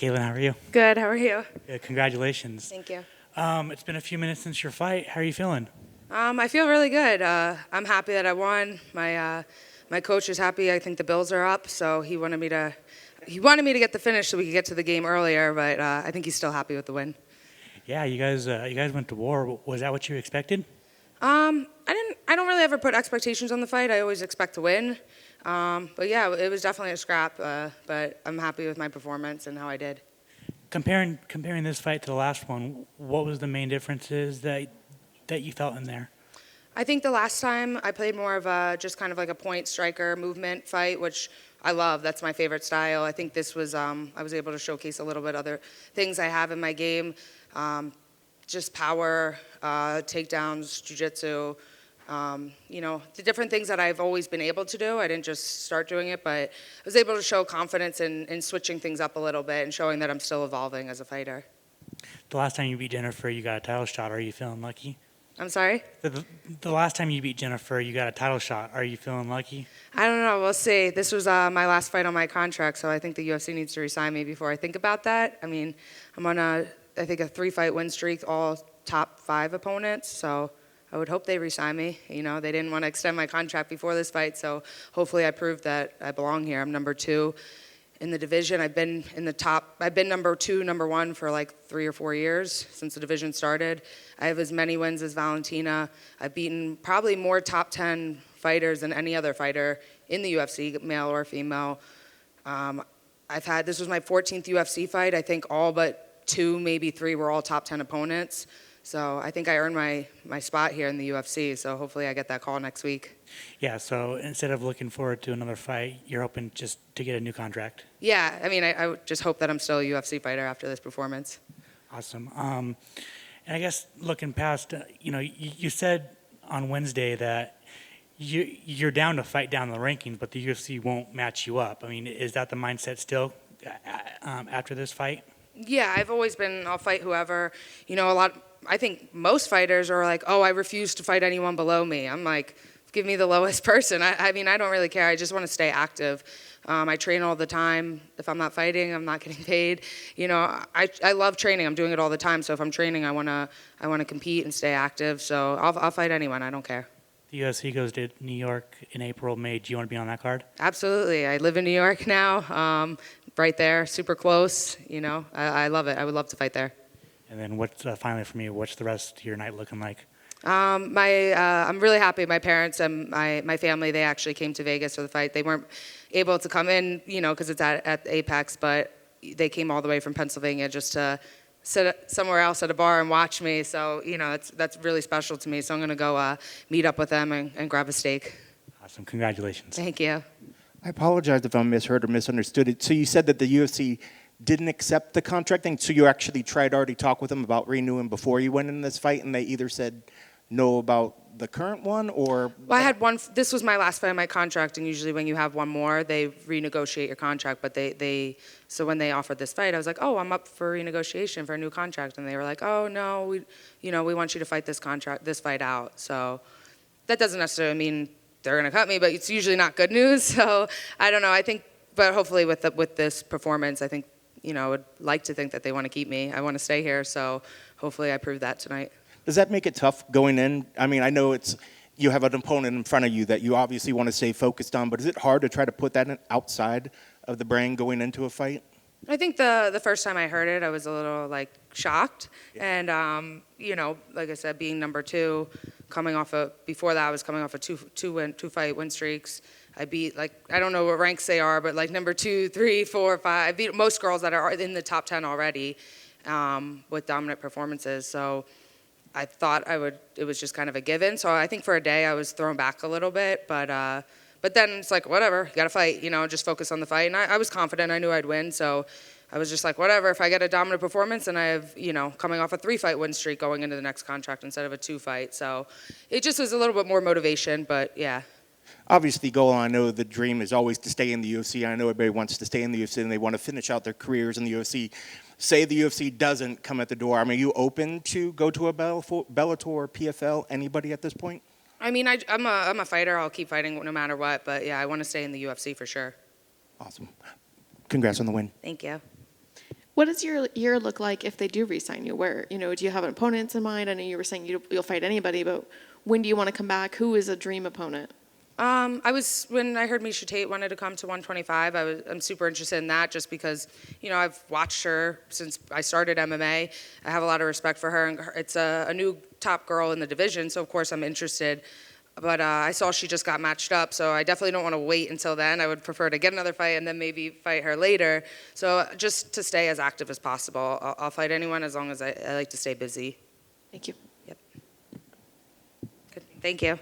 Katlyn, how are you? Good. How are you? Yeah, congratulations. Thank you. It's been a few minutes since your fight. How are you feeling? I feel really good. I'm happy that I won. My coach is happy. I think the bills are up, so he wanted me to get the finish so we could get to the game earlier. But I think he's still happy with the win. Yeah, you guys went to war. Was that what you expected? I don't really ever put expectations on the fight. I always expect to win. But yeah, it was definitely a scrap. But I'm happy with my performance and how I did. Comparing this fight to the last one, what was the main differences that you felt in there? I think the last time I played more of just kind of like a point striker movement fight, which I love. That's my favorite style. I think this was I was able to showcase a little bit other things I have in my game, just power, takedowns, jiu-jitsu, the different things that I've always been able to do. I didn't just start doing it, but I was able to show confidence in switching things up a little bit and showing that I'm still evolving as a fighter. The last time you beat Jennifer, you got a title shot. Are you feeling lucky? I'm sorry? The last time you beat Jennifer, you got a title shot. Are you feeling lucky? I don't know. We'll see. This was my last fight on my contract, so I think the UFC needs to resign me before I think about that. I mean, I'm on I think a 3-fight win streak, all top 5 opponents, so I would hope they resign me. You know, they didn't want to extend my contract before this fight, so hopefully I proved that I belong here. I'm number 2 in the division. I've been number 2, number 1 for like 3 or 4 years since the division started. I have as many wins as Valentina. I've beaten probably more top 10 fighters than any other fighter in the UFC, male or female. This was my 14th UFC fight. I think all but 2, maybe 3 were all top 10 opponents. So I think I earned my spot here in the UFC, so hopefully I get that call next week. Yeah, so instead of looking forward to another fight, you're hoping just to get a new contract. Yeah, I mean, I just hope that I'm still a UFC fighter after this performance. Awesome. And I guess looking past, you said on Wednesday that you're down to fight down the rankings, but the UFC won't match you up. I mean, is that the mindset still after this fight? Yeah, I've always been, I'll fight whoever. I think most fighters are like, oh, I refuse to fight anyone below me. I'm like, give me the lowest person. I mean, I don't really care. I just want to stay active. I train all the time. If I'm not fighting, I'm not getting paid. I love training. I'm doing it all the time. So if I'm training, I want to compete and stay active. So I'll fight anyone. I don't care. The UFC goes to New York in April, May. Do you want to be on that card? Absolutely. I live in New York now, right there, super close. I love it. I would love to fight there. And then finally for me, what's the rest of your night looking like? I'm really happy. My parents and my family, they actually came to Vegas for the fight. They weren't able to come in, because it's at Apex, but they came all the way from Pennsylvania just to sit somewhere else at a bar and watch me. So, that's really special to me. So I'm going to go meet up with them and grab a steak. Awesome. Congratulations. Thank you. I apologize if I misheard or misunderstood it. So you said that the UFC didn't accept the contract thing, so you actually tried to already talk with them about renewing before you went in this fight, and they either said no about the current one, or? Well, I had one. This was my last fight on my contract, and usually when you have one more, they renegotiate your contract. But so when they offered this fight, I was like, oh, I'm up for renegotiation for a new contract, and they were like, oh no, we want you to fight this fight out. So that doesn't necessarily mean they're going to cut me, but it's usually not good news. So I don't know. I think, but hopefully with this performance, I think. I would like to think that they want to keep me. I want to stay here, so hopefully I prove that tonight. Does that make it tough going in? I mean, I know you have an opponent in front of you that you obviously want to stay focused on, but is it hard to try to put that outside of the brain going into a fight? I think the first time I heard it, I was a little shocked, and like I said, being number 2, before that I was coming off of two fight win streaks. I beat I don't know what ranks they are, but number 2, 3, 4, 5. I beat most girls that are in the top 10 already with dominant performances. So I thought it was just kind of a given. So I think for a day I was thrown back a little bit, but then it's whatever, you got to fight, just focus on the fight. And I was confident, I knew I'd win. So I was just whatever, if I get a dominant performance and I have, coming off a 3-fight win streak going into the next contract instead of a 2-fight. So it just was a little bit more motivation, but yeah. Obviously, goal, I know the dream is always to stay in the UFC. I know everybody wants to stay in the UFC and they want to finish out their careers in the UFC. Say the UFC doesn't come at the door. I mean, are you open to go to a Bellator or PFL? Anybody at this point? I mean, I'm a fighter. I'll keep fighting no matter what. But yeah, I want to stay in the UFC for sure. Awesome. Congrats on the win. Thank you. What does your year look like if they do re-sign you? Where, do you have opponents in mind? I know you were saying you'll fight anybody, but when do you want to come back? Who is a dream opponent? When I heard Misha Tate wanted to come to 125, I'm super interested in that just because, I've watched her since I started MMA. I have a lot of respect for her, and it's a new top girl in the division, so of course I'm interested. But I saw she just got matched up, so I definitely don't want to wait until then. I would prefer to get another fight and then maybe fight her later. So just to stay as active as possible, I'll fight anyone as long as I like to stay busy. Thank you. Yep. Good. Thank you.